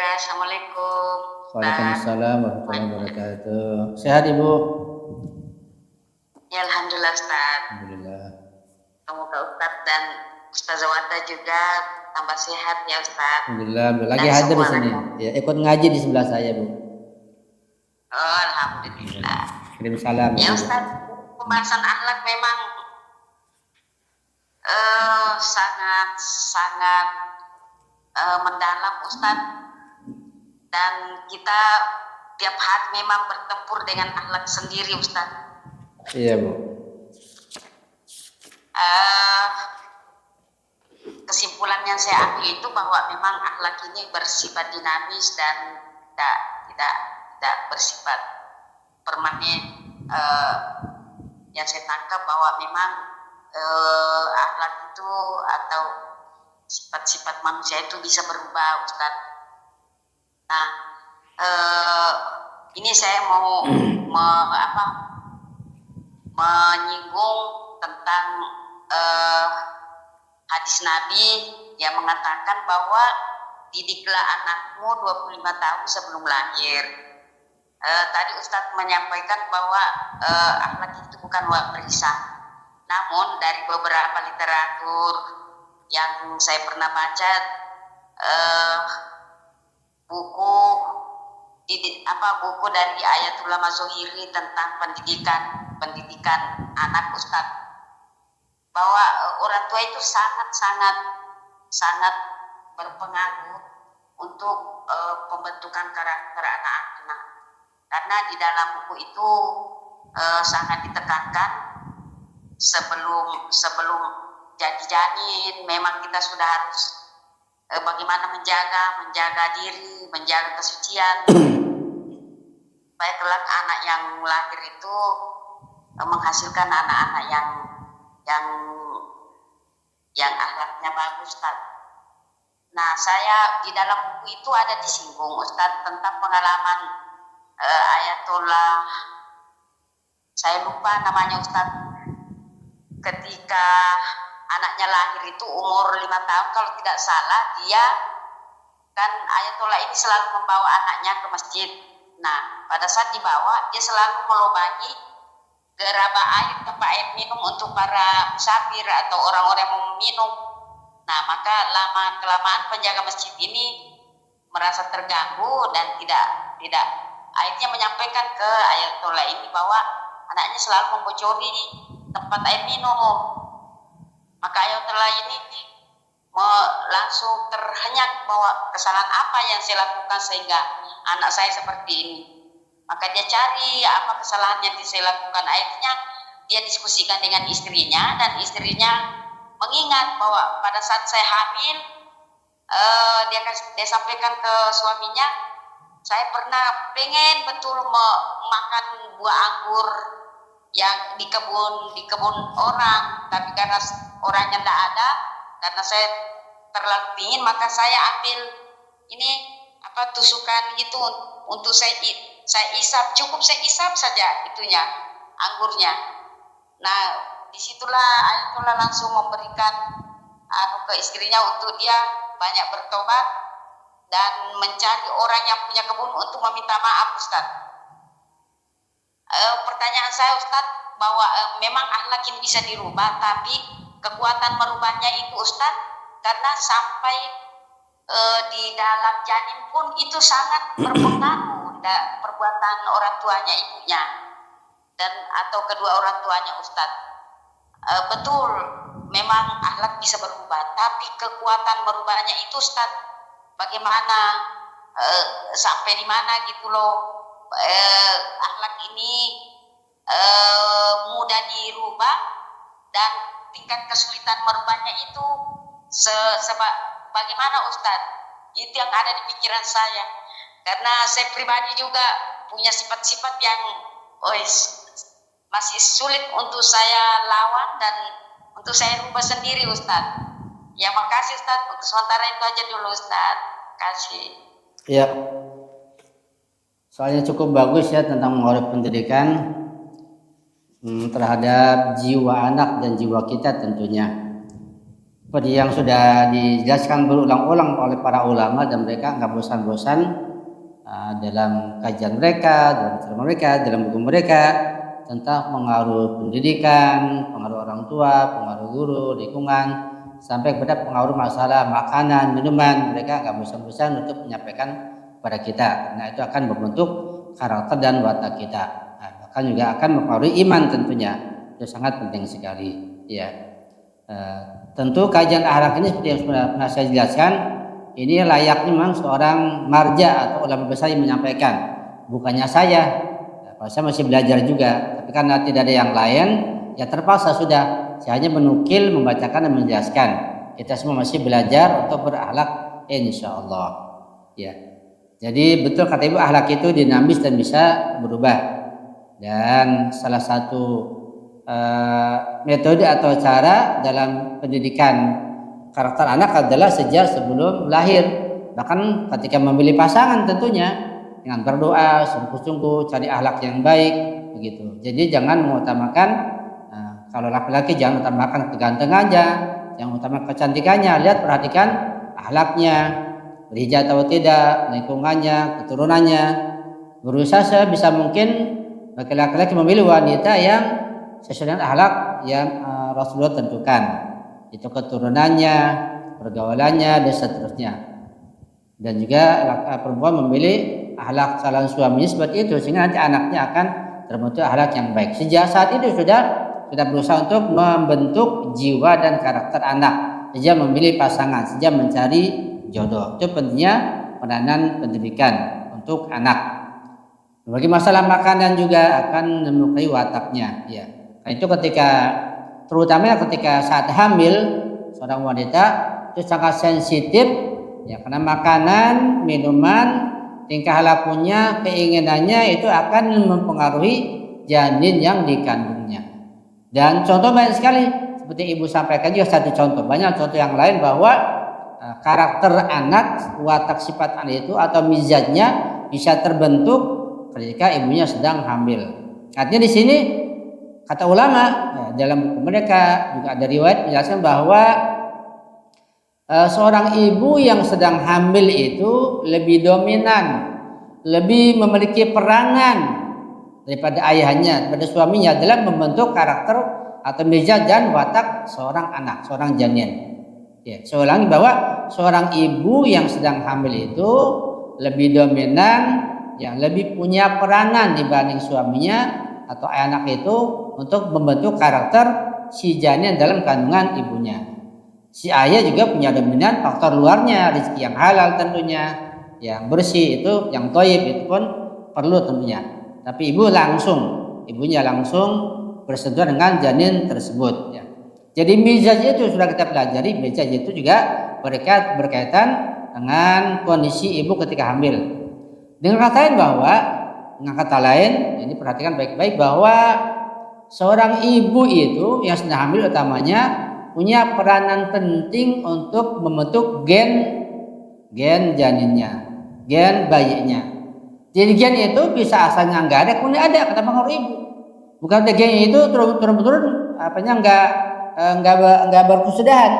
Assalamualaikum, Ustaz. Waalaikumsalam warahmatullahi wabarakatuh. Sehat Ibu? Ya, Alhamdulillah, Ustaz. Alhamdulillah. Semoga Ustaz dan Ustazawata juga tambah sehat ya, Ustaz. Alhamdulillah. Lagi hadir di sini. Ya, ikut ngaji di sebelah saya, Bu. Oh, Alhamdulillah. Kirim salam. Ya, Ustaz, pembahasan akhlak memang sangat mendalam, Ustaz. Dan kita tiap hari memang bertempur dengan akhlak sendiri, Ustaz. Iya, Bu. Kesimpulan yang saya ambil itu bahwa memang akhlak ini bersifat dinamis dan tidak bersifat permanen. Yang saya tangkap bahwa memang akhlak itu atau sifat-sifat manusia itu bisa berubah, Ustaz. Nah, ini saya mau menyinggung tentang hadis Nabi yang mengatakan bahwa didiklah anakmu 25 tahun sebelum lahir. Tadi Ustadz menyampaikan bahwa akhlak itu bukan warisan. Namun dari beberapa literatur yang saya pernah baca, buku dari Ayatullah Mazuhiri tentang pendidikan anak, Ustadz, bahwa orang tua itu sangat berpengaruh untuk pembentukan karakter anak-anak, karena di dalam buku itu sangat ditekankan sebelum jadi janin memang kita sudah harus bagaimana menjaga diri, menjaga kesucian supaya kelak anak yang lahir itu menghasilkan anak-anak yang akhlaknya bagus, Ustaz. Nah, saya di dalam buku itu ada disinggung, Ustaz, tentang pengalaman Ayatollah, saya lupa namanya, Ustaz, ketika anaknya lahir itu umur 5 tahun kalau tidak salah, dia kan Ayatollah ini selalu membawa anaknya ke masjid. Nah, pada saat dibawa dia selalu melobangi gerabah air, tempat air minum untuk para musafir atau orang-orang yang mau minum. Nah, maka lama-kelamaan penjaga masjid ini merasa terganggu dan tidak akhirnya menyampaikan ke Ayatollah ini bahwa anaknya selalu membocori tempat air minum. Maka Ayatollah ini langsung terhenyak bahwa kesalahan apa yang saya lakukan sehingga anak saya seperti ini. Maka dia cari apa kesalahan yang saya lakukan. Akhirnya dia diskusikan dengan istrinya, dan istrinya mengingat bahwa pada saat saya hamil, dia sampaikan ke suaminya, saya pernah pengen betul makan buah anggur yang di kebun orang, tapi karena orangnya tidak ada, karena saya terlalu ingin, maka saya ambil ini tusukan itu untuk saya isap, cukup saya isap saja itunya, anggurnya. Nah, disitulah Ayatollah langsung memberikan ke istrinya untuk dia banyak bertobat dan mencari orang yang punya kebun untuk meminta maaf, Ustaz. Pertanyaan saya, Ustaz, bahwa memang akhlak ini bisa dirubah, tapi kekuatan merubahnya itu, Ustaz, karena sampai di dalam janin pun itu sangat berpengaruh perbuatan orang tuanya, ibunya dan atau kedua orang tuanya, Ustaz. Betul, memang akhlak bisa berubah, tapi kekuatan merubahnya itu, Ustaz, bagaimana sampai di mana gitu loh. Akhlak ini mudah dirubah dan tingkat kesulitan merubahnya itu bagaimana, Ustadz? Itu yang ada di pikiran saya, karena saya pribadi juga punya sifat-sifat yang masih sulit untuk saya lawan dan untuk saya rubah sendiri, Ustadz. Ya, makasih, Ustadz. Untuk sementara itu aja dulu, Ustadz. Kasih. Ya, soalnya cukup bagus ya tentang menghormati pendidikan terhadap jiwa anak dan jiwa kita tentunya. Seperti yang sudah dijelaskan berulang-ulang oleh para ulama dan mereka nggak bosan-bosan dalam kajian mereka, dalam ceramah mereka, dalam buku mereka tentang pengaruh pendidikan, pengaruh orang tua, pengaruh guru, lingkungan, sampai kepada pengaruh masalah makanan, minuman. Mereka nggak bosan-bosan untuk menyampaikan kepada kita. Nah, itu akan membentuk karakter dan watak kita. Nah, bahkan juga akan mempengaruhi iman tentunya. Itu sangat penting sekali. Ya. Tentu kajian akhlak ini seperti yang sudah pernah saya jelaskan, ini layaknya memang seorang marja atau ulama besar yang menyampaikan, bukannya saya. Saya masih belajar juga, tapi karena tidak ada yang lain, ya terpaksa sudah. Saya hanya menukil, membacakan dan menjelaskan. Kita semua masih belajar untuk berakhlak, insya Allah. Ya. Jadi betul kata Ibu, akhlak itu dinamis dan bisa berubah. Dan salah satu metode atau cara dalam pendidikan karakter anak adalah sejak sebelum lahir, bahkan ketika memilih pasangan tentunya dengan berdoa sungguh-sungguh cari akhlak yang baik begitu. Jadi jangan mengutamakan kalau laki-laki jangan utamakan kegantengannya, jangan utamakan kecantikannya, lihat perhatikan akhlaknya, berhijab atau tidak, lingkungannya, keturunannya. Berusaha sebisa mungkin bagi laki-laki memilih wanita yang sesuai dengan akhlak yang Rasulullah tentukan, itu keturunannya, pergaulannya dan seterusnya. Dan juga perempuan memilih akhlak calon suaminya seperti itu, sehingga nanti anaknya akan terbentuk akhlak yang baik. Sejak saat itu sudah berusaha untuk membentuk jiwa dan karakter anak, sejak memilih pasangan, sejak mencari jodoh. Itu pentingnya peranan pendidikan untuk anak. Bagi masalah makanan juga akan melukai wataknya, ya. Itu terutama ketika saat hamil seorang wanita itu sangat sensitif, ya, karena makanan, minuman, tingkah lakunya, keinginannya itu akan mempengaruhi janin yang dikandungnya. Dan contoh banyak sekali seperti Ibu sampaikan juga satu contoh, banyak contoh yang lain bahwa karakter anak, watak sifat anak itu atau mizajnya bisa terbentuk ketika ibunya sedang hamil. Artinya di sini kata ulama dalam buku mereka juga ada riwayat menjelaskan bahwa seorang ibu yang sedang hamil itu lebih dominan, lebih memiliki peranan daripada ayahnya, daripada suaminya dalam membentuk karakter atau mizaj dan watak seorang anak, seorang janin. Ya, saya ulangi bahwa seorang ibu yang sedang hamil itu lebih dominan, yang lebih punya peranan dibanding suaminya atau anak itu untuk membentuk karakter si janin dalam kandungan ibunya. Si ayah juga punya dominan faktor luarnya, rezeki yang halal tentunya, yang bersih itu, yang thayyib itu pun perlu tentunya. Tapi ibunya langsung bersentuhan dengan janin tersebut. Ya. Jadi mizaj itu sudah kita pelajari, mizaj itu juga berkaitan dengan kondisi ibu ketika hamil. Dengan kata lain, ini perhatikan baik-baik bahwa seorang ibu itu yang sedang hamil utamanya punya peranan penting untuk membentuk gen janinnya, gen bayinya. Jadi gen itu bisa asalnya nggak ada, kemudian ada kata pengaruh ibu. Bukan gen itu turun-turun nggak berkesudahan.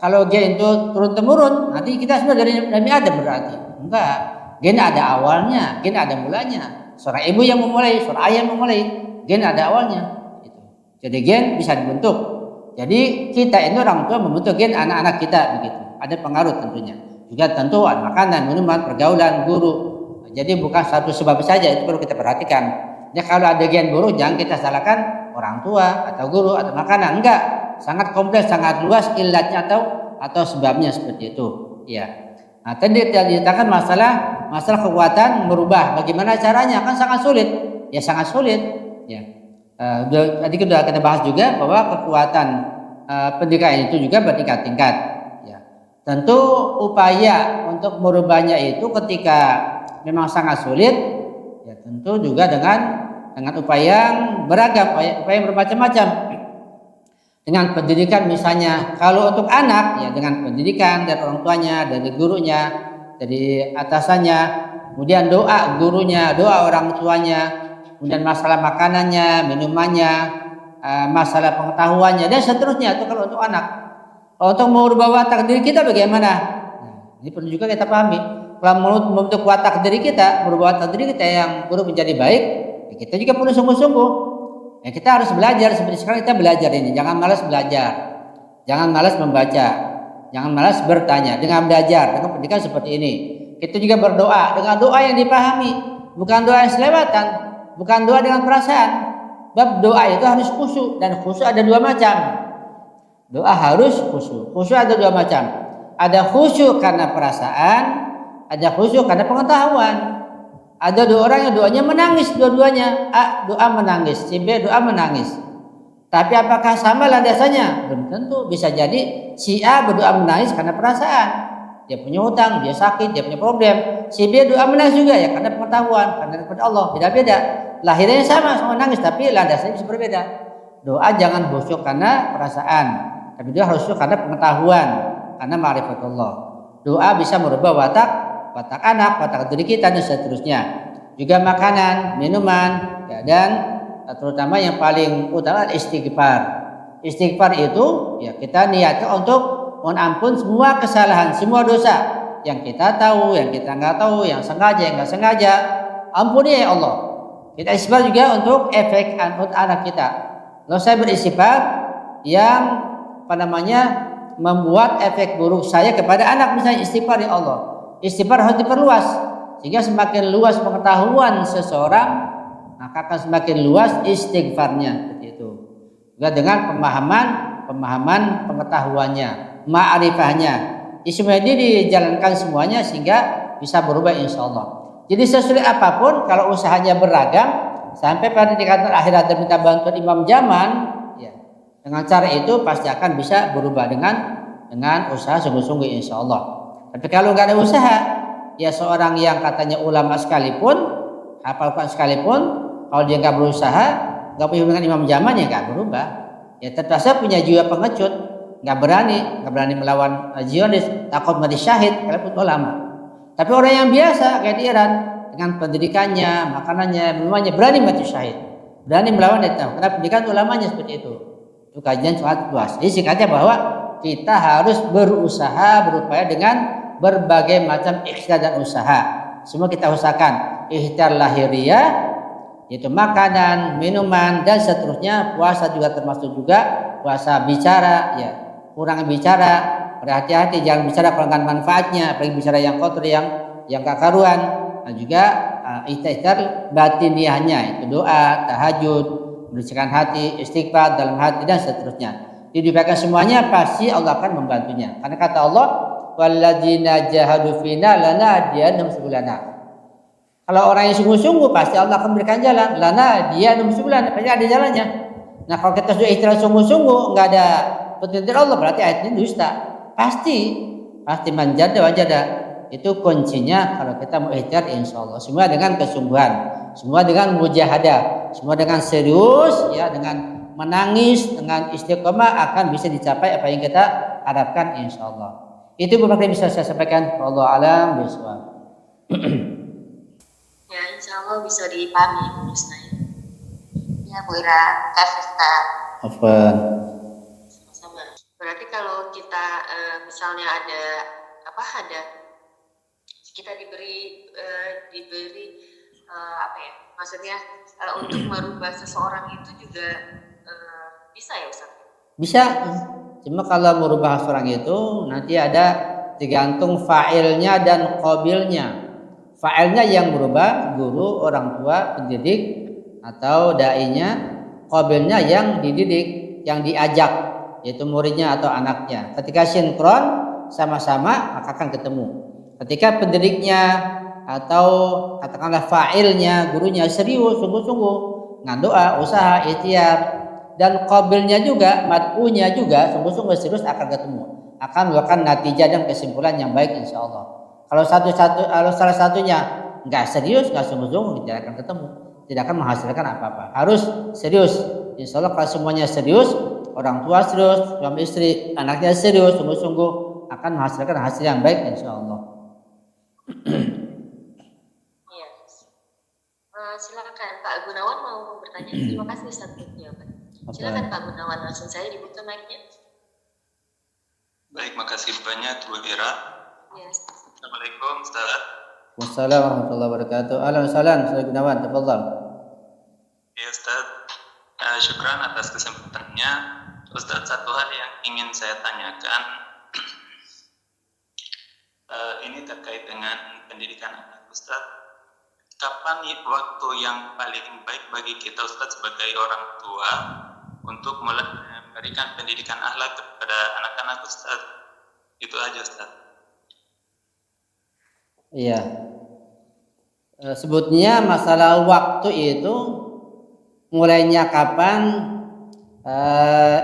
Kalau gen itu turun-temurun, nanti kita sudah dari Nabi Adam berarti. Enggak, gen ada awalnya, gen ada mulanya. Seorang ibu yang memulai, seorang ayah yang memulai, gen ada awalnya. Jadi gen bisa dibentuk. Jadi kita ini orang tua membentuk gen anak-anak kita begitu. Ada pengaruh tentunya. Juga tentu makanan, minuman, pergaulan, guru. Jadi bukan satu sebab saja, itu perlu kita perhatikan. Ya kalau ada gen buruk jangan kita salahkan orang tua atau guru atau makanan. Enggak, sangat kompleks, sangat luas ilatnya atau sebabnya seperti itu. Ya. Nah, tadi diceritakan masalah kekuatan merubah. Bagaimana caranya? Kan sangat sulit. Ya sangat sulit. Ya. Tadi sudah kita bahas juga bahwa kekuatan pendidikan itu juga bertingkat-tingkat. Ya. Tentu upaya untuk merubahnya itu ketika memang sangat sulit, ya tentu juga dengan upaya yang beragam, upaya yang bermacam-macam. Dengan pendidikan misalnya, kalau untuk anak ya dengan pendidikan dari orang tuanya, dari gurunya, dari atasannya, kemudian doa gurunya, doa orang tuanya, kemudian masalah makanannya, minumannya, masalah pengetahuannya dan seterusnya itu kalau untuk anak. Untuk merubah watak diri kita bagaimana? Nah, ini perlu juga kita pahami. Kalau membentuk watak diri kita, merubah watak diri kita yang buruk menjadi baik, ya kita juga perlu sungguh-sungguh. Ya kita harus belajar seperti sekarang kita belajar ini. Jangan malas belajar, jangan malas membaca, jangan malas bertanya. Dengan belajar, dengan pendidikan seperti ini, kita juga berdoa dengan doa yang dipahami, bukan doa yang selewatan, bukan doa dengan perasaan. Bab doa itu harus khusyuk, dan khusyuk ada dua macam. Doa harus khusyuk. Khusyuk ada dua macam. Ada khusyuk karena perasaan, ada khusyuk karena pengetahuan. Ada dua orang yang doanya menangis dua-duanya. A doa menangis, si B doa menangis. Tapi apakah sama landasannya? Belum tentu. Bisa jadi si A berdoa menangis karena perasaan. Dia punya hutang, dia sakit, dia punya problem. Si B doa menangis juga ya karena pengetahuan, karena kepada Allah. Beda-beda. Lahirnya sama menangis, tapi landasannya bisa berbeda. Doa jangan khusyuk karena perasaan, tapi doa harus khusyuk karena pengetahuan, karena ma'rifatullah. Doa bisa merubah watak anak, watak diri kita dan seterusnya. Juga makanan, minuman, ya, dan terutama yang paling utama istighfar. Istighfar itu ya kita niatkan untuk mohon ampun semua kesalahan, semua dosa yang kita tahu, yang kita nggak tahu, yang sengaja, yang nggak sengaja. Ampuni ya Allah. Kita istighfar juga untuk efek untuk anak kita. Kalau saya beristighfar yang membuat efek buruk saya kepada anak, misalnya istighfar ya Allah. Istighfar harus diperluas sehingga semakin luas pengetahuan seseorang, maka akan semakin luas istighfarnya seperti itu. Juga dengan pemahaman pengetahuannya, ma'rifahnya. Semuanya ini dijalankan semuanya sehingga bisa berubah insya Allah. Jadi sesulit apapun kalau usahanya beragam sampai pada tingkatan akhirat dan minta bantuan imam zaman, ya, dengan cara itu pasti akan bisa berubah dengan usaha sungguh-sungguh insya Allah. Tapi kalau nggak ada usaha, ya seorang yang katanya ulama sekalipun, hafal Quran sekalipun, kalau dia nggak berusaha, nggak punya hubungan imam zaman, ya nggak berubah. Ya terpaksa punya jiwa pengecut, nggak berani melawan Zionis, takut mati syahid kalaupun ulama. Tapi orang yang biasa kayak di Iran dengan pendidikannya, makanannya, minumannya berani mati syahid, berani melawan Islam karena pendidikan ulamanya seperti itu. Itu kajian sangat luas. Jadi singkatnya bahwa kita harus berusaha, berupaya dengan berbagai macam ikhtiar dan usaha. Semua kita usahakan. Ikhtiar lahiriah, yaitu makanan, minuman dan seterusnya. Puasa juga termasuk juga puasa bicara, ya kurang bicara. Berhati-hati jangan bicara kalau nggak manfaatnya, apalagi bicara yang kotor, yang gak karuan. Dan juga ikhtiar batiniahnya, itu doa, tahajud, membersihkan hati, istighfar dalam hati dan seterusnya. Didibakan semuanya pasti Allah akan membantunya. Karena kata Allah, walladzina jahadu fina lanahdiyannahum subulana. Kalau orang yang sungguh-sungguh pasti Allah akan berikan jalan. Lanahdiyannahum subulana, pasti ada jalannya. Nah kalau kita sudah ikhtiar sungguh-sungguh nggak ada petunjuk Allah, berarti ayat ini dusta. Pasti manjada wajada. Itu kuncinya kalau kita mau ikhtiar insya Allah. Semua dengan kesungguhan, semua dengan mujahadah, semua dengan serius, ya dengan menangis, dengan istiqomah akan bisa dicapai apa yang kita harapkan insya Allah. Itu beberapa yang bisa saya sampaikan. Allah alam bisawab. Ya insya Allah bisa dipahami Bu Husna. Ya Bu Ira, kasih Ustaz. Apa? Sama. Berarti kalau kita misalnya ada kita diberi maksudnya untuk merubah seseorang itu juga bisa ya Ustaz? Bisa. Cuma kalau merubah seorang itu nanti ada tergantung fa'ilnya dan qabilnya. Fa'ilnya yang berubah, guru, orang tua, pendidik atau dai-nya. Qabilnya yang dididik, yang diajak, yaitu muridnya atau anaknya. Ketika sinkron sama-sama maka akan ketemu. Ketika pendidiknya atau katakanlah fa'ilnya, gurunya serius, sungguh-sungguh dengan doa, usaha, ikhtiar, dan qabilnya juga, mad'unya juga sungguh-sungguh serius akan ketemu, akan melakukan natijah dan kesimpulan yang baik insya Allah. Kalau salah satunya nggak serius, nggak sungguh-sungguh, tidak akan ketemu, tidak akan menghasilkan apa-apa. Harus serius. Insya Allah kalau semuanya serius, orang tua serius, suami istri, anaknya serius, sungguh-sungguh akan menghasilkan hasil yang baik insya Allah. Iya. Silakan Pak Gunawan mau bertanya. Terima kasih Ustaz. Silakan Pak Gunawan, langsung saya dibuka mic-nya. Baik, makasih banyak Bu Ira. Ya, Assalamualaikum Ustaz. Wassalamualaikum warahmatullahi wabarakatuh. Ahlan wa sahlan, Ustaz Gunawan, tafadhal. Ya Ustaz, syukran atas kesempatannya. Ustaz, satu hal yang ingin saya tanyakan, ini terkait dengan pendidikan anak Ustaz. Kapan waktu yang paling baik bagi kita Ustaz sebagai orang tua untuk memberikan pendidikan akhlak kepada anak-anak Ustaz? Itu aja Ustaz. Iya. Sebutnya masalah waktu itu mulainya kapan?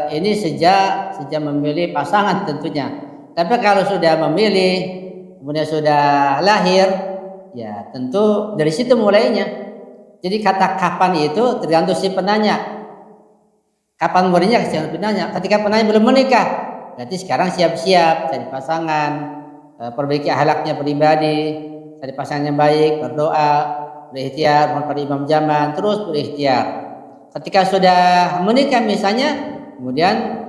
Ini sejak memilih pasangan tentunya. Tapi kalau sudah memilih, kemudian sudah lahir, ya tentu dari situ mulainya. Jadi kata kapan itu tergantung si penanya. Kapan mulainya? Ketika penanya belum menikah, berarti sekarang siap-siap cari pasangan, perbaiki akhlaknya pribadi, cari pasangan yang baik, berdoa, berikhtiar, mohon pada imam zaman, terus berikhtiar. Ketika sudah menikah misalnya, kemudian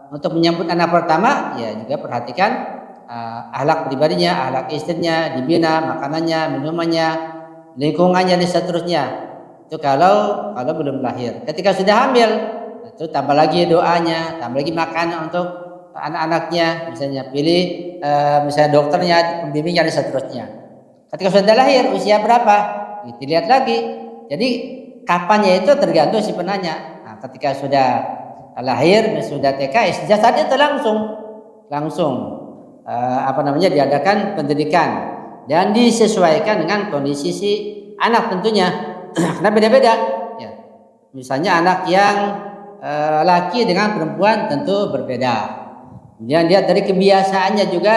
untuk menyambut anak pertama, ya juga perhatikan akhlak pribadinya, akhlak istrinya, dibina makanannya, minumannya, lingkungannya dan seterusnya. Itu kalau belum lahir. Ketika sudah hamil, itu tambah lagi doanya, tambah lagi makanan untuk anak-anaknya, misalnya pilih misalnya dokternya, pembimbingnya dan seterusnya. Ketika sudah lahir, usia berapa? Dilihat lagi. Jadi kapannya itu tergantung si penanya. Nah, ketika sudah lahir, sudah TK, sejak saat itu langsung diadakan pendidikan dan disesuaikan dengan kondisi si anak tentunya. Karena beda-beda. Ya. Misalnya anak yang laki dengan perempuan tentu berbeda. Kemudian dia dari kebiasaannya juga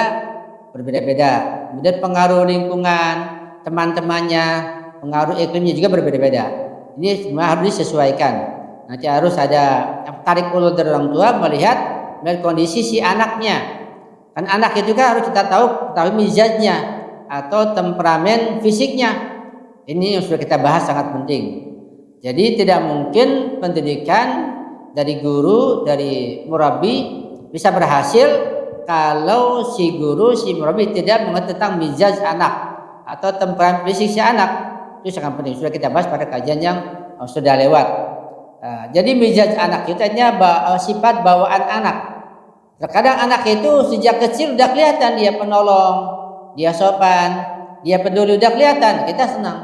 berbeda-beda. Kemudian pengaruh lingkungan, teman-temannya, pengaruh iklimnya juga berbeda-beda. Ini semua harus disesuaikan. Nanti harus ada tarik ulur dari orang tua melihat kondisi si anaknya. Kan anak itu kan harus kita tahu mizajnya atau temperamen fisiknya. Ini yang sudah kita bahas sangat penting. Jadi tidak mungkin pendidikan dari guru, dari murabi bisa berhasil kalau si guru, si murabi tidak mengerti tentang mizaj anak atau temperamen fisik si anak. Itu sangat penting. Sudah kita bahas pada kajian yang sudah lewat. Jadi mizaj anak itu artinya sifat bawaan anak. Terkadang anak itu sejak kecil udah kelihatan dia penolong, dia sopan, dia peduli, udah kelihatan, kita senang.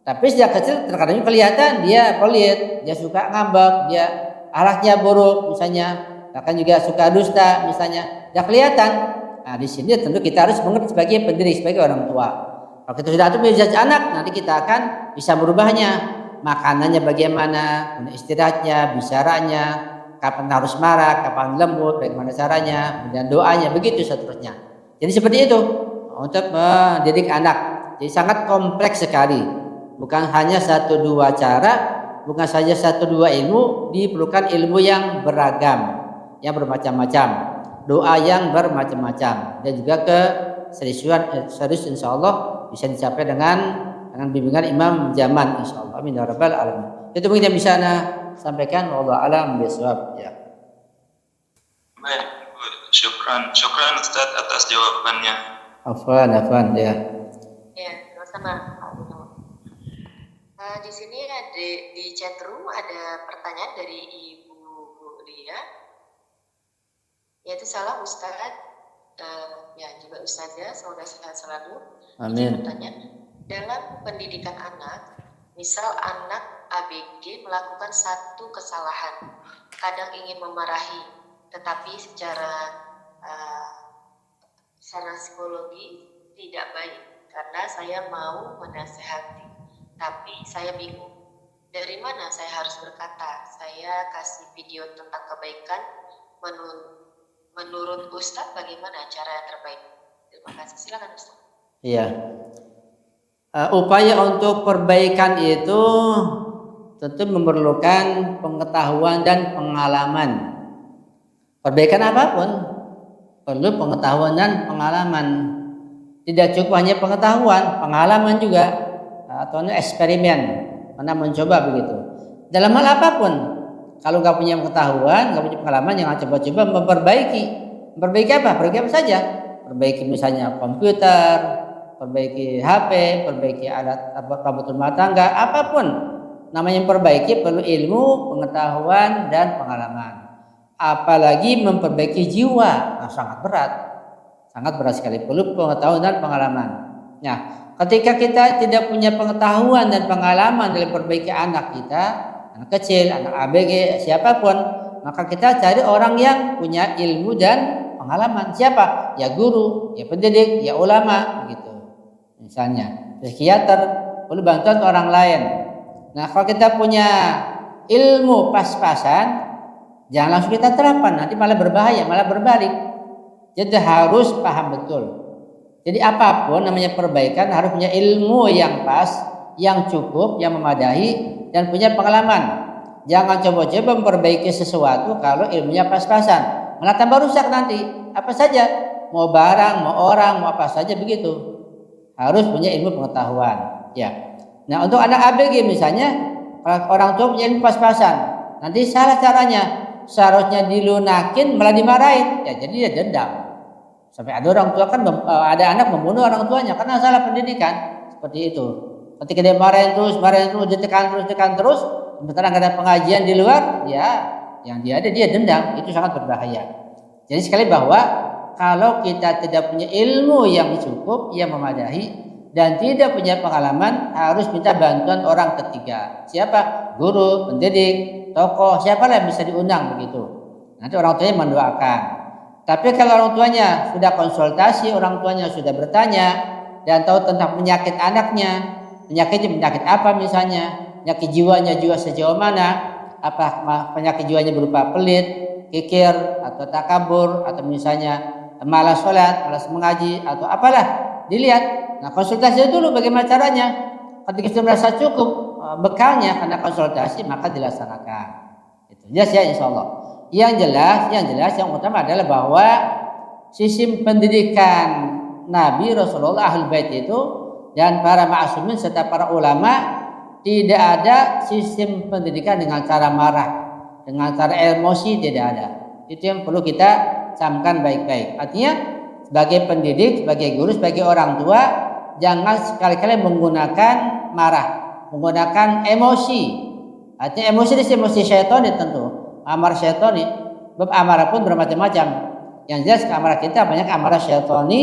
Tapi sejak kecil terkadang kelihatan dia pelit, dia suka ngambek, dia akhlaknya buruk misalnya, bahkan juga suka dusta misalnya, udah kelihatan. Nah di sini tentu kita harus mengerti sebagai pendidik, sebagai orang tua. Kalau kita sudah tahu mizaj anak, nanti kita akan bisa merubahnya. Makanannya bagaimana, istirahatnya, bicaranya, kapan harus marah, kapan lembut, bagaimana caranya, kemudian doanya, begitu seterusnya. Jadi seperti itu untuk mendidik anak. Jadi sangat kompleks sekali. Bukan hanya 1-2 cara, bukan saja 1-2 ilmu, diperlukan ilmu yang beragam, yang bermacam-macam, doa yang bermacam-macam, dan juga serius insya Allah bisa dicapai dengan bimbingan imam zaman insya Allah. Amin ya rabbal alamin. Itu mungkin yang bisa sampaikan. Wallahu a'lam bishawab. Ya. Baik, syukran Ustaz atas jawabannya. Afwan ya. Ya, sama-sama. Di sini ada di chat room ada pertanyaan dari Ibu Lia, yaitu salam Ustadz, ya juga Ustazah, semoga sehat selalu. Amin. Bertanya, dalam pendidikan anak, misal anak ABG melakukan satu kesalahan, kadang ingin memarahi, tetapi secara psikologi tidak baik, karena saya mau menasehati. Tapi saya bingung, dari mana saya harus berkata? Saya kasih video tentang kebaikan, menurut Ustadz bagaimana cara yang terbaik? Terima kasih, silakan Ustadz. Iya. Upaya untuk perbaikan itu tentu memerlukan pengetahuan dan pengalaman. Perbaikan apapun perlu pengetahuan dan pengalaman. Tidak cukup hanya pengetahuan, pengalaman juga. Atau eksperimen, mana mencoba begitu. Dalam hal apapun, kalau nggak punya pengetahuan, nggak punya pengalaman, jangan coba-coba memperbaiki. Perbaiki apa? Perbaiki apa saja? Perbaiki misalnya komputer, perbaiki HP, perbaiki alat perabot rumah tangga, apapun namanya perbaiki perlu ilmu, pengetahuan dan pengalaman. Apalagi memperbaiki jiwa, sangat berat sekali, perlu pengetahuan dan pengalaman. Nah, ketika kita tidak punya pengetahuan dan pengalaman dalam perbaiki anak kita, anak kecil, anak ABG, siapapun, maka kita cari orang yang punya ilmu dan pengalaman. Siapa? Ya guru, ya pendidik, ya ulama, gitu. Misalnya psikiater, perlu bantuan orang lain. Nah, kalau kita punya ilmu pas-pasan, jangan langsung kita terapkan, nanti malah berbahaya, malah berbalik. Jadi harus paham betul. Jadi apapun namanya perbaikan harus punya ilmu yang pas, yang cukup, yang memadai, dan punya pengalaman. Jangan coba-coba memperbaiki sesuatu kalau ilmunya pas-pasan, malah tambah rusak nanti. Apa saja, mau barang, mau orang, mau apa saja begitu. Harus punya ilmu pengetahuan. Ya. Nah, untuk anak ABG misalnya, kalau orang tua punya ilmu pas-pasan, nanti salah caranya. Seharusnya dilunakin malah dimarahin, ya jadi dia dendam. Sampai ada orang tua kan ada anak membunuh orang tuanya karena salah pendidikan, seperti itu. Ketika dia marahin terus, ditekan terus, sementara nggak ada pengajian di luar, ya yang dia dendam, itu sangat berbahaya. Jadi sekali bahwa kalau kita tidak punya ilmu yang cukup, yang memadai, dan tidak punya pengalaman, harus minta bantuan orang ketiga. Siapa? Guru, pendidik, tokoh, siapalah yang bisa diundang begitu. Nanti orang tuanya mendoakan. Tapi kalau orang tuanya sudah konsultasi, orang tuanya sudah bertanya dan tahu tentang penyakit anaknya, penyakit apa misalnya, penyakit jiwanya juga sejauh mana, apa penyakit jiwanya berupa pelit, kikir, atau takabur, atau misalnya malas sholat, malas mengaji, atau apalah, dilihat. Nah, konsultasi dulu bagaimana caranya. Ketika sudah merasa cukup bekalnya karena konsultasi, maka dilaksanakan. Itu jelas ya, insya Allah. Yang jelas yang utama adalah bahwa sistem pendidikan Nabi Rasulullah Ahlul Bait itu dan para ma'asumin serta para ulama, tidak ada sistem pendidikan dengan cara marah, dengan cara emosi, tidak ada. Itu yang perlu kita camkan baik-baik. Artinya sebagai pendidik, sebagai guru, sebagai orang tua, jangan sekali-kali menggunakan marah, menggunakan emosi. Artinya emosi ini emosi syaitan tentu. Amarah syaitani, bab amarah pun bermacam-macam. Yang jelas amarah kita banyak amarah syaitani,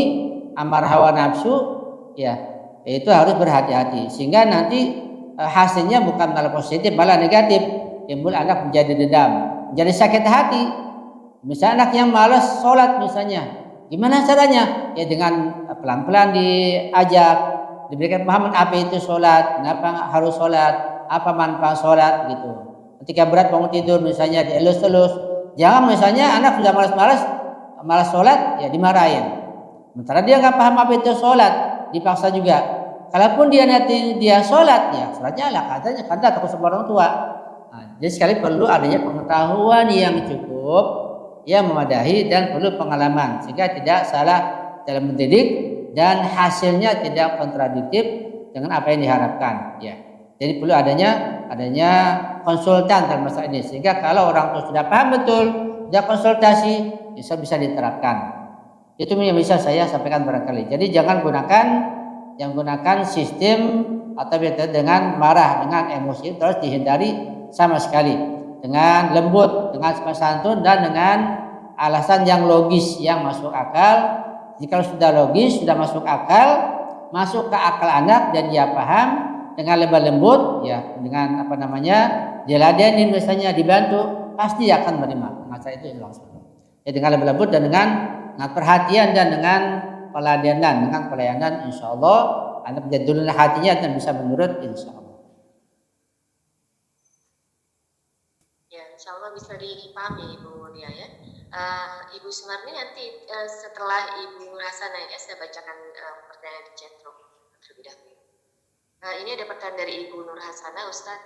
amarah hawa nafsu, ya itu harus berhati-hati sehingga nanti hasilnya bukan malah positif, malah negatif. Timbul anak menjadi dendam, menjadi sakit hati. Misalnya anak yang malas sholat misalnya, gimana caranya? Ya dengan pelan-pelan diajak, diberikan pemahaman apa itu sholat, kenapa harus sholat, apa manfaat sholat gitu. Ketika berat bangun tidur misalnya dielus-elus. Jangan misalnya anak sudah malas sholat, ya dimarahin. Sementara dia nggak paham apa itu sholat, dipaksa juga. Kalaupun dia sholat, ya sholatnya ala katanya karena takut sama orang tua. Nah, jadi sekali perlu adanya pengetahuan yang cukup, yang memadai, dan perlu pengalaman sehingga tidak salah dalam mendidik dan hasilnya tidak kontradiktif dengan apa yang diharapkan. Ya. Jadi perlu adanya konsultan dalam masalah ini sehingga kalau orang tua sudah paham betul, sudah konsultasi, bisa diterapkan. Itu yang bisa saya sampaikan barangkali. Jadi jangan gunakan sistem atau dengan marah, dengan emosi, terus dihindari sama sekali. Dengan lembut, dengan sopan santun, dan dengan alasan yang logis, yang masuk akal. Jika sudah logis, sudah masuk ke akal anak dan dia paham, dengan lembut, ya dengan diladenin misalnya, dibantu, pasti akan menerima. Masa itu langsung. Ya dengan lembut dan dengan perhatian dan dengan pelayanan, insya Allah anak menjadi dulu hatinya dan bisa menurut, insya Allah. Ya, insya Allah bisa dipahami Ibu Nia ya. Ibu Sumarni nanti setelah Ibu Hasanah ya, saya bacakan pertanyaan di chat room terlebih dahulu. Ini ada pertanyaan dari Ibu Nur Hasanah, Ustaz.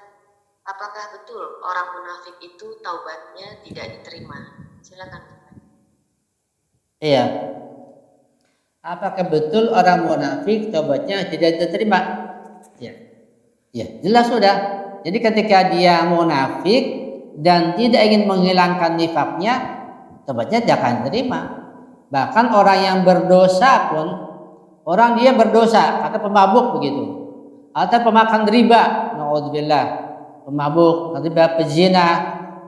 Apakah betul orang munafik itu taubatnya tidak diterima? Silakan. Iya. Apakah betul orang munafik taubatnya tidak diterima? Ya. Ya, jelas sudah. Jadi ketika dia munafik dan tidak ingin menghilangkan nifaknya, taubatnya tidak akan diterima. Bahkan orang yang berdosa pun, orang dia berdosa atau pemabuk begitu, atau pemakan riba, naudzubillah, pemabuk, riba, pezina,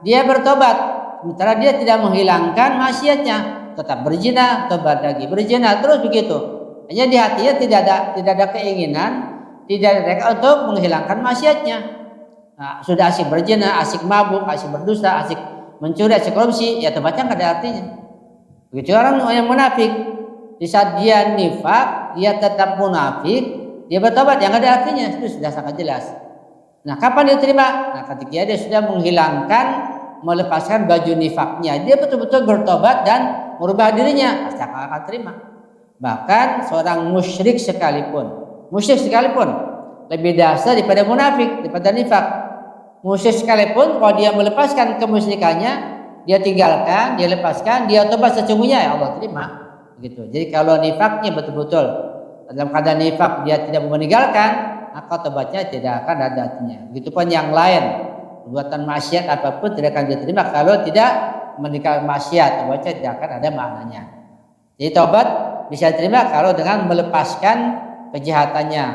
dia bertobat, sementara dia tidak menghilangkan maksiatnya, tetap berzina, tobat lagi berzina, terus begitu. Hanya di hatinya tidak ada keinginan, tidak ada tekad untuk menghilangkan maksiatnya. Nah, sudah asik berzina, asik mabuk, asik berdusta, asik mencuri, asik korupsi, ya tobatnya nggak ada artinya. Begitu orang yang munafik, di saat dia nifak, dia tetap munafik, dia bertobat, yang ada artinya, itu sudah sangat jelas. Nah, kapan diterima? Nah, ketika dia sudah menghilangkan, melepaskan baju nifaknya, dia betul-betul bertobat dan merubah dirinya, pasti akan terima. Bahkan seorang musyrik sekalipun lebih dahsyat daripada munafik, daripada nifak. Musyrik sekalipun kalau dia melepaskan kemusyrikannya, dia tinggalkan, dia lepaskan, dia tobat sesungguhnya, ya Allah terima. Begitu. Jadi kalau nifaknya betul-betul dalam keadaan nifak dia tidak meninggalkan, maka tobatnya tidak akan ada artinya. Begitupun yang lain, perbuatan maksiat apapun tidak akan diterima kalau tidak meninggalkan maksiat, tobatnya tidak akan ada maknanya. Jadi tobat bisa diterima kalau dengan melepaskan kejahatannya,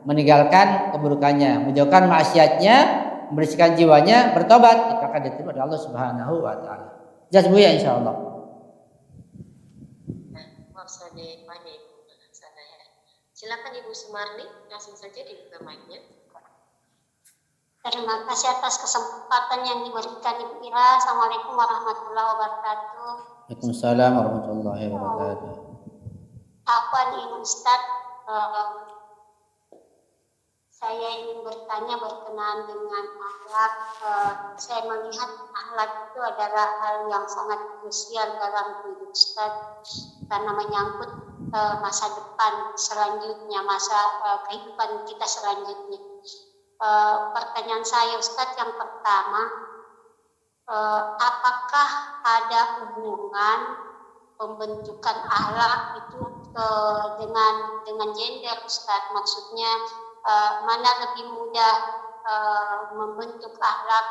meninggalkan keburukannya, menjauhkan maksiatnya, membersihkan jiwanya, bertobat, itu akan diterima oleh Allah Subhanahu wa taala. Jelas Bu ya, insyaallah. Nah, maaf saya dipanggil Ibu sana ya. Silakan Ibu Sumarni, langsung saja dibuka mic-nya. Terima kasih atas kesempatan yang diberikan Ibu Ira. Assalamualaikum warahmatullahi wabarakatuh. Waalaikumsalam warahmatullahi wabarakatuh. Afwan ini Ustaz, saya ingin bertanya berkenaan dengan akhlak. Saya melihat akhlak itu adalah hal yang sangat krusial dalam hidup Ustaz, karena menyangkut masa depan selanjutnya, masa kehidupan kita selanjutnya. Pertanyaan saya Ustaz yang pertama, apakah ada hubungan pembentukan akhlak itu dengan gender Ustaz? Maksudnya mana lebih mudah membentuk akhlak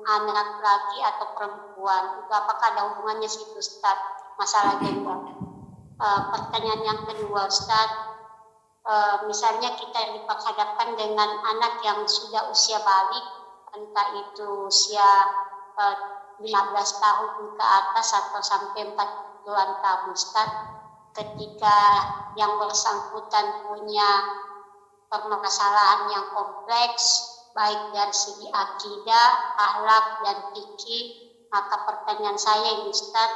anak laki atau perempuan? Itu apakah ada hubungannya situ Ustaz, masalah gender? Pertanyaan yang kedua Ustaz, misalnya kita diperhadapkan dengan anak yang sudah usia balik, entah itu usia 15 tahun ke atas atau sampai 40-an tahun Ustaz, ketika yang bersangkutan punya permasalahan yang kompleks baik dari segi akidah, akhlak dan fikih, maka pertanyaan saya ini Ustaz,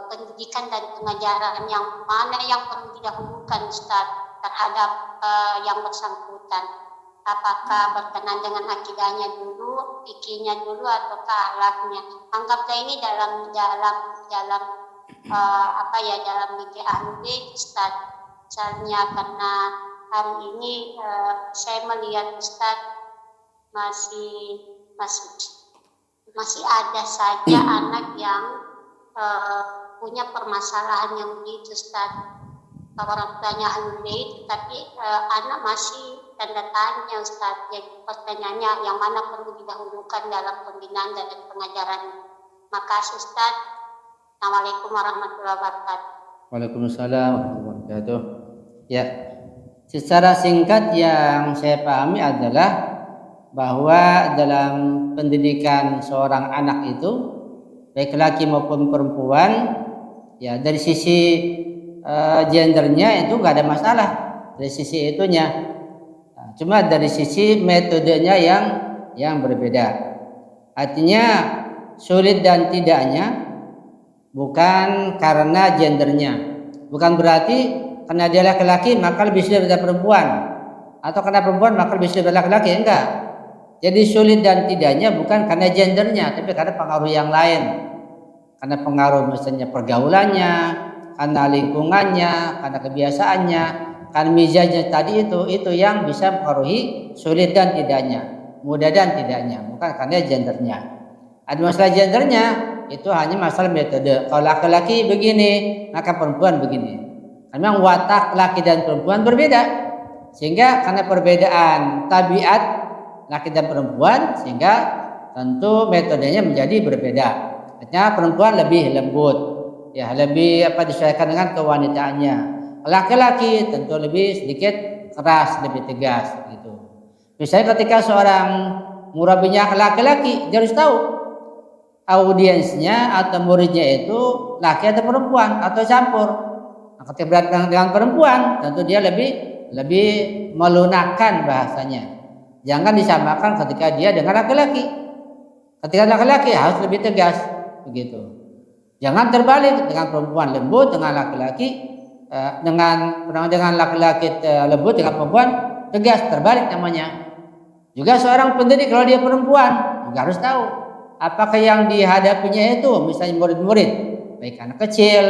pendidikan dan pengajaran yang mana yang perlu didahulukan Ustaz terhadap yang bersangkutan? Apakah berkenan dengan akidahnya dulu, fikihnya dulu, atau akhlaknya? Anggaplah ini dalam mimpi Ahlul Bait Ustaz. Misalnya karena hari ini saya melihat Ustaz masih ada saja anak yang punya permasalahan yang begitu Ustaz. Orang tuanya Ahlul Bait, tapi anak masih tanda tanya Ustaz. Jadi pertanyaannya yang mana perlu didahulukan dalam pembinaan dan pengajaran? Makasih Ustaz. Assalamualaikum warahmatullahi wabarakatuh. Waalaikumsalam warahmatullahi wabarakatuh. Ya, secara singkat yang saya pahami adalah bahwa dalam pendidikan seorang anak itu, baik laki maupun perempuan, ya dari sisi gendernya itu nggak ada masalah dari sisi itunya, cuma dari sisi metodenya yang berbeda. Artinya sulit dan tidaknya bukan karena gendernya, bukan berarti karena dia laki-laki maka lebih sulit daripada perempuan, atau karena perempuan maka lebih sulit daripada laki-laki, enggak. Jadi sulit dan tidaknya bukan karena gendernya, tapi karena pengaruh yang lain, karena pengaruh misalnya pergaulannya, karena lingkungannya, karena kebiasaannya, karena mizajnya tadi itu yang bisa mempengaruhi sulit dan tidaknya, mudah dan tidaknya, bukan karena gendernya. Ada masalah gendernya itu hanya masalah metode. Kalau laki-laki begini, maka perempuan begini. Memang watak laki dan perempuan berbeda, sehingga karena perbedaan tabiat laki dan perempuan, sehingga tentu metodenya menjadi berbeda. Artinya perempuan lebih lembut, ya lebih disesuaikan dengan kewanitaannya. Laki-laki tentu lebih sedikit keras, lebih tegas gitu. Misalnya ketika seorang murabinya laki-laki, dia harus tahu audiensnya atau muridnya itu laki atau perempuan atau campur. Nah, ketika berhadapan dengan perempuan, tentu dia lebih melunakkan bahasanya. Jangan disamakan ketika dia dengan laki-laki. Ketika laki-laki harus lebih tegas, begitu. Jangan terbalik, dengan perempuan lembut, dengan laki-laki dengan laki-laki lembut, dengan perempuan tegas, terbalik namanya. Juga seorang pendidik kalau dia perempuan juga harus tahu apakah yang dihadapinya itu, misalnya murid-murid, baik anak kecil,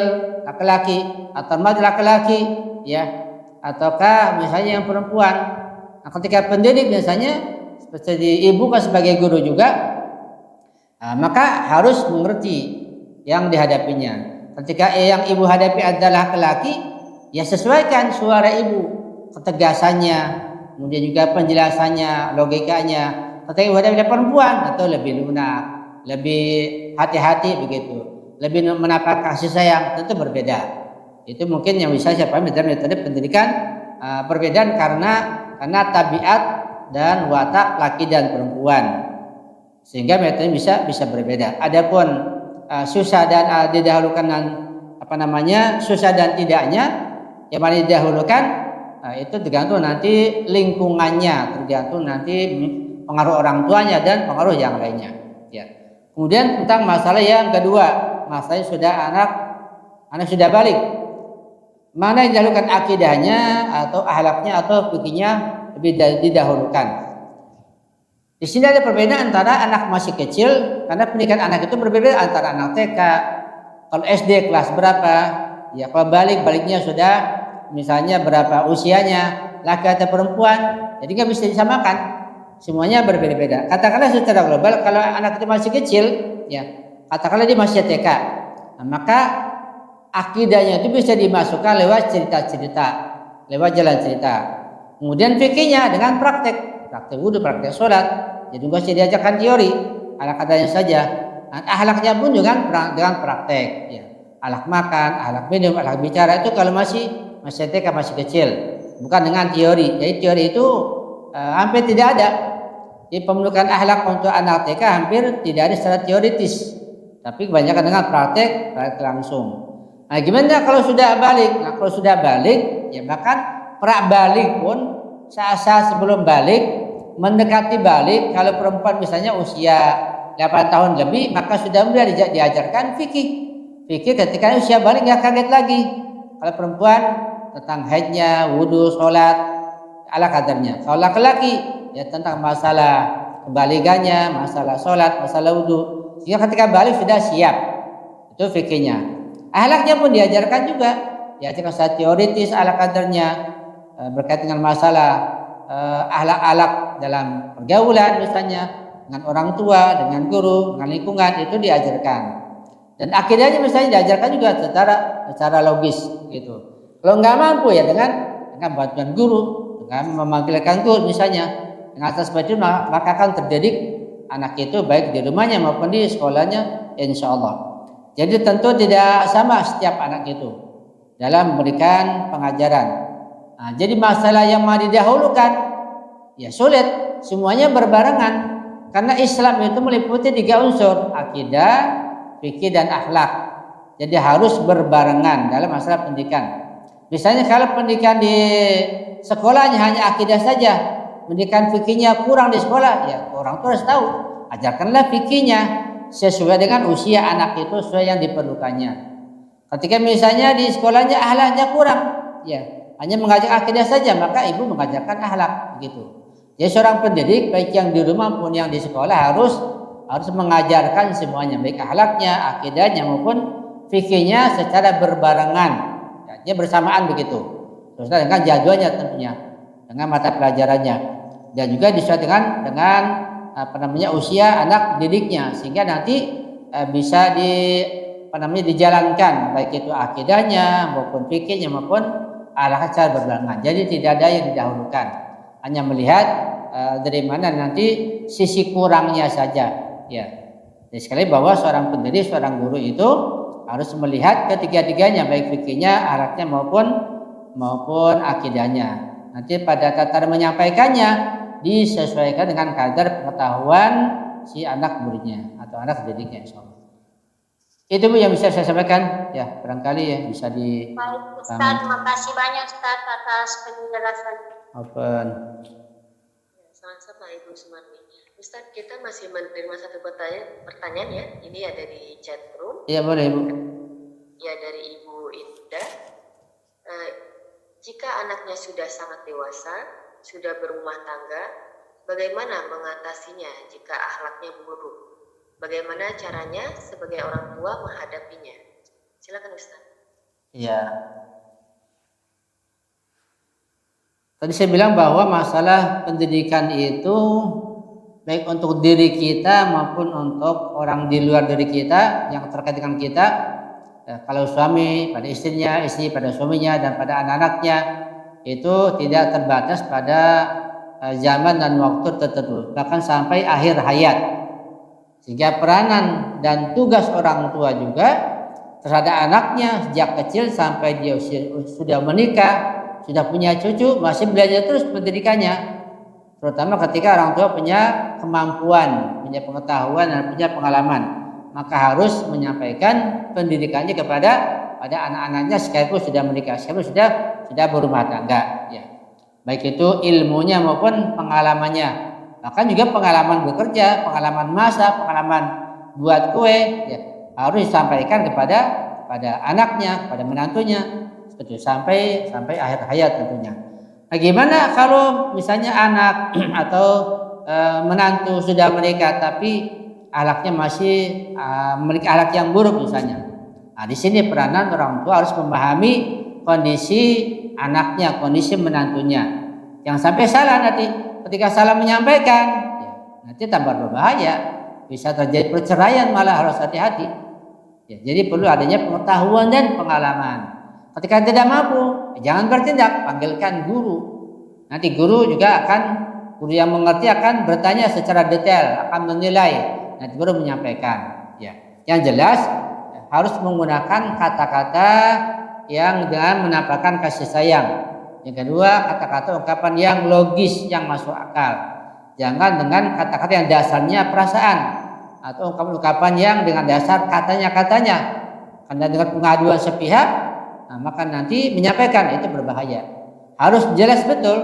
laki-laki atau laki-laki, ya, ataukah misalnya yang perempuan. Nah, ketika pendidik misalnya seperti ibu kan sebagai guru juga, maka harus mengerti yang dihadapinya. Ketika yang ibu hadapi adalah laki-laki, ya sesuaikan suara ibu, ketegasannya, kemudian juga penjelasannya, logikanya. Ketika ibu hadapi perempuan, atau lebih lunak, lebih hati-hati begitu, lebih menampakkan kasih sayang, tentu berbeda. Itu mungkin yang bisa saya pahami dalam metode pendidikan, perbedaan karena tabiat dan watak laki dan perempuan, sehingga metode bisa berbeda. Adapun susah dan didahulukan susah dan tidaknya, yang mana didahulukan itu tergantung nanti lingkungannya, tergantung nanti pengaruh orang tuanya dan pengaruh yang lainnya, ya. Kemudian tentang masalah yang kedua, masalah sudah anak sudah balik, mana yang didahulukan akidahnya atau akhlaknya atau fikihnya lebih didahulukan. Di sini ada perbedaan antara anak masih kecil, karena pendidikan anak itu berbeda antara anak TK, kalau SD kelas berapa, ya kalau baliknya sudah misalnya berapa usianya, laki atau perempuan, jadi nggak bisa disamakan, semuanya berbeda-beda. Katakanlah secara global, kalau anak itu masih kecil, ya katakanlah dia masih TK, nah, maka akidahnya itu bisa dimasukkan lewat cerita-cerita, lewat jalan cerita. Kemudian fikihnya dengan praktek wudhu, praktek sholat, jadi nggak usah diajarkan teori, anak adanya saja. Akhlaknya pun dengan praktek, ya. Akhlak makan, akhlak minum, akhlak bicara itu kalau masih TK, masih kecil, bukan dengan teori. Jadi teori itu hampir tidak ada. Jadi pembentukan akhlak untuk anak TK hampir tidak ada secara teoritis, tapi kebanyakan dengan praktek langsung. Nah, gimana kalau sudah balik? Nah, kalau sudah balik, ya bahkan pra-balik pun saat-saat sebelum balik, mendekati balik, kalau perempuan misalnya usia 8 tahun lebih, maka sudah mulai diajarkan fikih ketika usia balik, nggak kaget lagi. Kalau perempuan tentang haidnya, wudhu, sholat ala kadarnya. Kalau laki-laki ya tentang masalah kebaligannya, masalah sholat, masalah wudhu. Sehingga ketika balik sudah siap, itu fikihnya. Akhlaknya pun diajarkan juga, diajarkan secara teoritis ala kadarnya, berkaitan dengan masalah akhlak-akhlak dalam pergaulan misalnya, dengan orang tua, dengan guru, dengan lingkungan, itu diajarkan. Dan akidahnya misalnya diajarkan juga secara logis gitu. Kalau nggak mampu ya dengan bantuan guru, dengan memanggilkan guru misalnya, dengan atas seperti itu maka akan terdidik anak itu baik di rumahnya maupun di sekolahnya, insya Allah. Jadi tentu tidak sama setiap anak itu dalam memberikan pengajaran. Nah, jadi masalah yang mau didahulukan ya sulit, semuanya berbarengan, karena Islam itu meliputi 3 unsur, akidah, fikih dan akhlak. Jadi harus berbarengan dalam masalah pendidikan. Misalnya kalau pendidikan di sekolahnya hanya akidah saja, pendidikan fikihnya kurang di sekolah, ya orang tua harus tahu, ajarkanlah fikihnya sesuai dengan usia anak itu, sesuai yang diperlukannya. Ketika misalnya di sekolahnya akhlaknya kurang, ya hanya mengajar akidah saja, maka ibu mengajarkan akhlak begitu. Jadi seorang pendidik baik yang di rumah maupun yang di sekolah harus mengajarkan semuanya, baik akhlaknya, akidahnya maupun fikihnya secara berbarengan, ya bersamaan begitu. Terus dengan jadwalnya tentunya, dengan mata pelajarannya, dan juga disesuaikan dengan usia anak didiknya, sehingga nanti bisa dijalankan baik itu akidahnya maupun fikihnya maupun akhlak secara berbarengan. Jadi tidak ada yang didahulukan, hanya melihat dari mana nanti sisi kurangnya saja. Ya, jadi sekali bahwa seorang pendidik, seorang guru itu harus melihat ketiga-tiganya, baik fikihnya, akhlaknya maupun akidahnya. Nanti pada tataran menyampaikannya disesuaikan dengan kadar pengetahuan si anak muridnya atau anak didiknya, insyaallah. Itu Bu yang bisa saya sampaikan, ya barangkali ya bisa di. Baik Ustaz, makasih banyak Ustaz atas penjelasan. Open. Sama-sama Ibu Sumarni. Ustaz, kita masih menerima satu pertanyaan ya. Ini ada di chat room. Iya boleh Bu. Ya, dari Ibu Indah. Jika anaknya sudah sangat dewasa, sudah berumah tangga, bagaimana mengatasinya jika akhlaknya buruk? Bagaimana caranya sebagai orang tua menghadapinya? Silakan Ustaz. Iya. Tadi saya bilang bahwa masalah pendidikan itu baik untuk diri kita maupun untuk orang di luar diri kita yang terkait dengan kita. Ya, kalau suami pada istrinya, istri pada suaminya, dan pada anak-anaknya itu tidak terbatas pada zaman dan waktu tertentu, bahkan sampai akhir hayat. Sehingga peranan dan tugas orang tua juga terhadap anaknya sejak kecil sampai dia sudah menikah, sudah punya cucu, masih belajar terus pendidikannya. Terutama ketika orang tua punya kemampuan, punya pengetahuan dan punya pengalaman, maka harus menyampaikan pendidikannya kepada anak-anaknya sekalipun sudah menikah, sekalipun sudah berumah tangga, ya. Baik itu ilmunya maupun pengalamannya. Bahkan juga pengalaman bekerja, pengalaman masak, pengalaman buat kue, ya, harus disampaikan kepada anaknya, kepada menantunya, seperti sampai akhir hayat tentunya. Nah, gimana kalau misalnya anak atau menantu sudah menikah tapi akhlaknya masih memiliki akhlak yang buruk misalnya? Nah, di sini peranan orang tua harus memahami kondisi anaknya, kondisi menantunya. Yang sampai salah nanti. Ketika salah menyampaikan, ya, nanti tambah berbahaya, bisa terjadi perceraian, malah harus hati-hati. Ya, jadi perlu adanya pengetahuan dan pengalaman. Ketika tidak mampu, jangan bertindak, panggilkan guru. Nanti guru yang mengerti akan bertanya secara detail, akan menilai, nanti baru menyampaikan. Ya, yang jelas harus menggunakan kata-kata yang dengan menampakkan kasih sayang. Yang kedua, kata-kata ungkapan yang logis, yang masuk akal. Jangan dengan kata-kata yang dasarnya perasaan atau ungkapan-ungkapan yang dengan dasar katanya. Karena dengan pengaduan sepihak, maka nanti menyampaikan itu berbahaya. Harus jelas betul.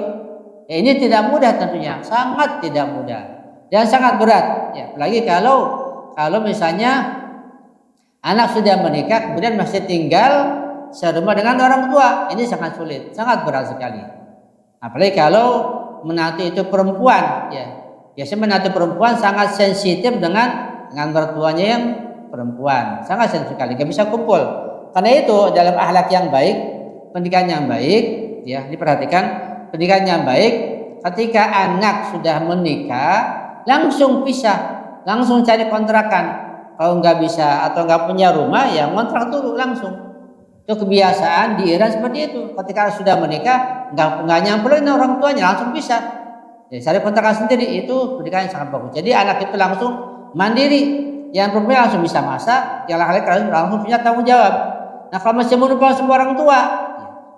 Ya, ini tidak mudah tentunya, sangat tidak mudah dan sangat berat. Ya, apalagi kalau misalnya anak sudah menikah kemudian masih tinggal serumah dengan orang tua, ini sangat sulit, sangat berat sekali. Apalagi kalau menantu itu perempuan, ya biasanya menantu perempuan sangat sensitif dengan mertuanya yang perempuan, sangat sensitif sekali, nggak bisa kumpul. Karena itu dalam akhlak yang baik, pendidikan yang baik, ya diperhatikan pendidikan yang baik. Ketika anak sudah menikah, langsung pisah, langsung cari kontrakan. Kalau nggak bisa atau nggak punya rumah, ya kontrak dulu langsung. Itu kebiasaan di Iran seperti itu. Ketika sudah menikah, nggak nyamperin orang tuanya, langsung pisah. Jadi cari kontrakan sendiri, itu pendidikan yang sangat bagus. Jadi anak itu langsung mandiri. Yang perempuan langsung bisa masak, yang laki-laki langsung punya tanggung jawab. Nah, kalau masih menumpang semua orang tua,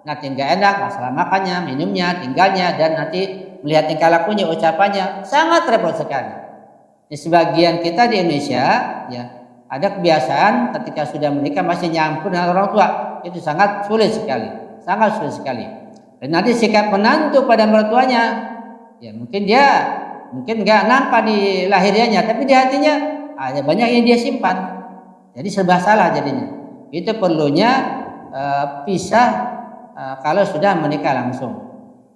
nanti nggak enak masalah makannya, minumnya, tinggalnya, dan nanti melihat tingkah lakunya, ucapannya, sangat repot sekali. Di sebagian kita di Indonesia, ya ada kebiasaan ketika sudah menikah masih nyampur dengan orang tua. Itu sangat sulit sekali, sangat sulit sekali. Dan nanti sikap menantu pada mertuanya, ya mungkin nggak nampak di lahirianya, tapi di hatinya ada banyak yang dia simpan. Jadi serba salah jadinya. Itu perlunya pisah kalau sudah menikah langsung.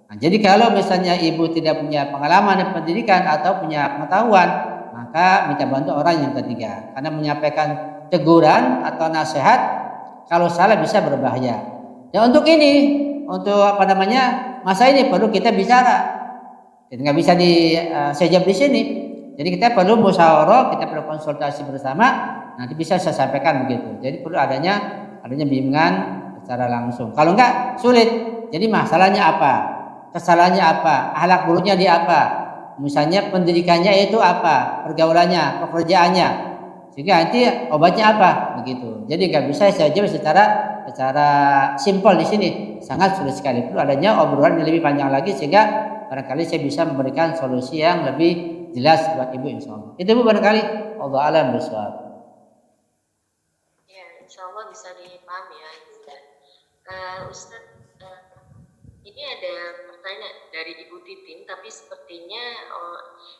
Nah, jadi kalau misalnya ibu tidak punya pengalaman dan pendidikan atau punya pengetahuan, maka minta bantu orang yang ketiga. Karena menyampaikan teguran atau nasihat kalau salah bisa berbahaya. Dan untuk masa ini perlu kita bicara. Jadi nggak bisa sejam di sini. Jadi kita perlu musyawarah, kita perlu konsultasi bersama. Nanti bisa saya sampaikan begitu. Jadi perlu adanya bimbingan secara langsung. Kalau enggak sulit. Jadi masalahnya apa? Kesalahannya apa? Akhlak buruknya di apa? Misalnya pendidikannya itu apa? Pergaulannya, pekerjaannya. Sehingga nanti obatnya apa begitu. Jadi nggak bisa saya jawab secara simpel di sini. Sangat sulit sekali. Perlu adanya obrolan yang lebih panjang lagi sehingga barangkali saya bisa memberikan solusi yang lebih jelas buat ibu insyaallah. Itu Bu barangkali. Allah alam bisawab. Ya, insya Allah bisa dipahami ya. Ustadz, ini ada pertanyaan dari Ibu Titin, tapi sepertinya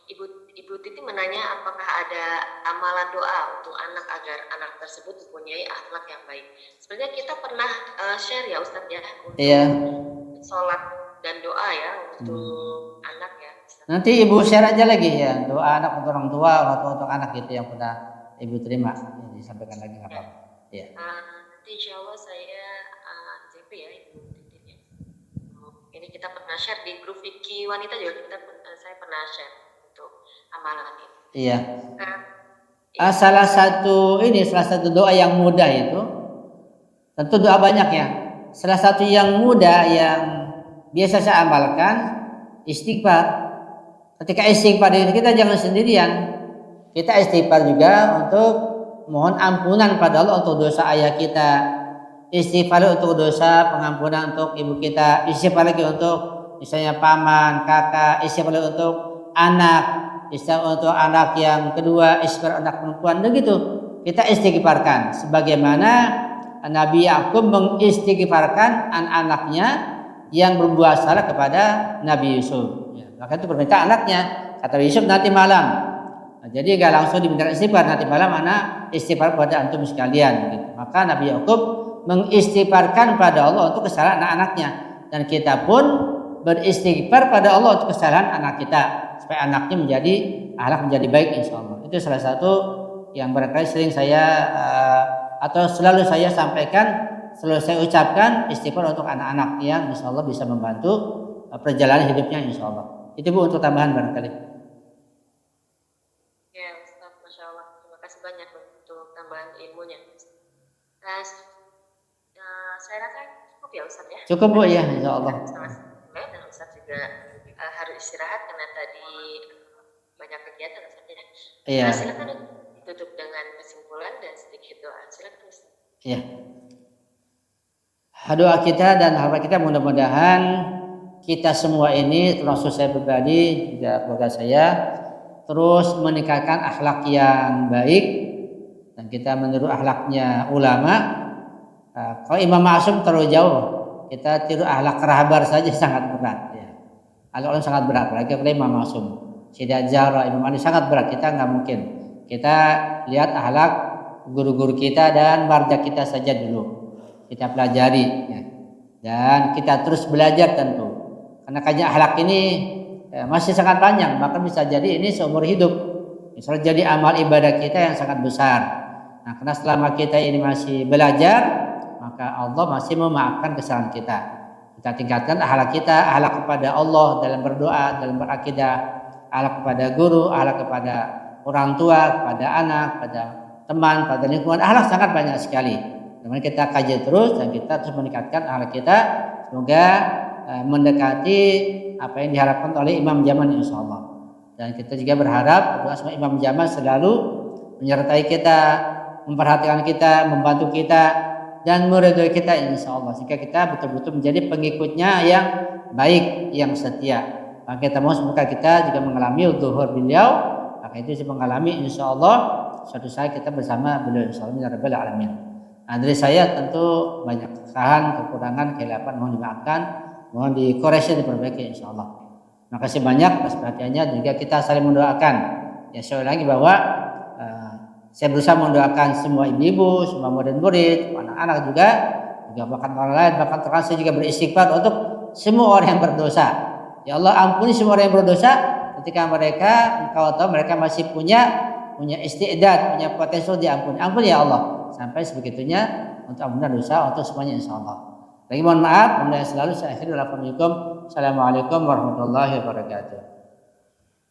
Ibu Titin menanya apakah ada amalan doa untuk anak agar anak tersebut mempunyai akhlak yang baik. Sebenarnya kita pernah share ya Ustadz ya untuk sholat dan doa ya untuk anak ya. Nanti Ibu share aja lagi ya doa anak untuk orang tua atau untuk anak gitu yang pernah Ibu terima. Disampaikan lagi nggak apa-apa. Ya. Nanti insya Allah saya JP ya Ibu Titin ya. Ini kita pernah share di grup Vicky Wanita juga saya pernah share untuk amalan ini. Iya. Salah satu doa yang mudah itu tentu doa banyak ya. Salah satu yang mudah yang biasa saya amalkan istighfar. Ketika istighfar kita jangan sendirian. Kita istighfar juga untuk mohon ampunan pada Allah untuk dosa ayah kita. Istighfar untuk dosa, pengampunan untuk ibu kita. Istighfar lagi untuk misalnya paman, kakak. Istighfar untuk anak. Istighfar untuk anak yang kedua. Istighfar anak perempuan. Begitu kita istighfarkan. Sebagaimana Nabi Yakub mengistighfarkan anak-anaknya yang berbuat salah kepada Nabi Yusuf. Ya, maka itu permintaan anaknya. Kata Yusuf nanti malam. Nah, jadi gak langsung diminta istighfar. Nanti malam anak istighfar kepada antum sekalian. Gitu. Maka Nabi Yakub mengistighfarkan pada Allah untuk kesalahan anak-anaknya. Dan kita pun beristighfar pada Allah untuk kesalahan anak kita. Supaya anaknya menjadi baik insya Allah. Itu salah satu yang barangkali sering saya atau selalu saya sampaikan, selalu saya ucapkan istighfar untuk anak-anak yang insya Allah bisa membantu perjalanan hidupnya insya Allah. Itu Bu untuk tambahan barangkali. Ya Ustaz, Masya Allah. Terima kasih banyak untuk tambahan ilmunya. Saya rasa cukup ya Ustaz ya. Cukup Bu ya insya Allah. Dan Ustaz juga harus istirahat karena tadi banyak kegiatan Ustaz ya. Iya. Silakan tutup dengan kesimpulan dan sedikit doa. Silakan Ustaz. Iya. Doa kita dan harapan kita mudah-mudahan kita semua ini termasuk saya pribadi juga keluarga saya terus meningkatkan akhlak yang baik dan kita meniru akhlaknya ulama. Kalau Imam Ma'sum terlalu jauh, kita tiru akhlak kerahabar saja sangat berat. Ya. Akhlak sangat berat, apalagi kalau Imam Ma'sum. Syeda Zahra, Imam Ali sangat berat, kita nggak mungkin. Kita lihat akhlak guru-guru kita dan marja kita saja dulu. Kita pelajari, ya. Dan kita terus belajar tentu. Karena kajian akhlak ini masih sangat panjang, bahkan bisa jadi ini seumur hidup. Misalnya jadi amal ibadah kita yang sangat besar. Nah, karena selama kita ini masih belajar, maka Allah masih memaafkan kesalahan kita. Kita tingkatkan akhlak kita, akhlak kepada Allah dalam berdoa, dalam berakidah, akhlak kepada guru, akhlak kepada orang tua, kepada anak, pada teman, pada lingkungan. Akhlak sangat banyak sekali. Kemudian kita kaji terus dan kita terus meningkatkan akhlak kita. Semoga mendekati apa yang diharapkan oleh Imam Zaman insyaallah. Dan kita juga berharap doa semua Imam Zaman selalu menyertai kita, memperhatikan kita, membantu kita dan meridhoi kita insyaallah. Jika kita betul-betul menjadi pengikutnya yang baik, yang setia. Maka kita mau semoga kita juga mengalami zuhur beliau. Maka itu mengalami insyaallah suatu saat kita bersama beliau insyaallah ya rabbal alamin. Nah, dari saya tentu banyak kesalahan, kekurangan, kehilapan mohon dimaafkan. Mohon dikoreksi, diperbaiki insyaallah. Terima kasih banyak atas perhatiannya. Juga kita saling mendoakan. Ya sekali lagi bahwa saya berusaha mendoakan semua ibu-ibu, semua murid-murid, anak-anak juga bahkan orang lain, bahkan terkadang saya juga beristighfar untuk semua orang yang berdosa. Ya Allah ampuni semua orang yang berdosa. Ketika engkau tahu mereka masih punya istiqdad, punya potensi diampuni. Ampuni ya Allah. Sampai sebegitunya untuk ampunan dosa untuk semuanya insyaallah. Lagi mohon maaf, selalu saya akhiri. Assalamualaikum warahmatullahi wabarakatuh.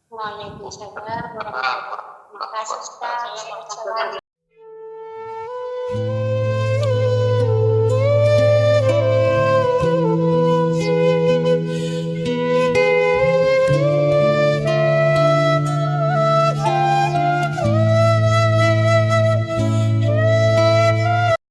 Waalaikumsalam warahmatullahi wabarakatuh. Terima kasih Ustaz.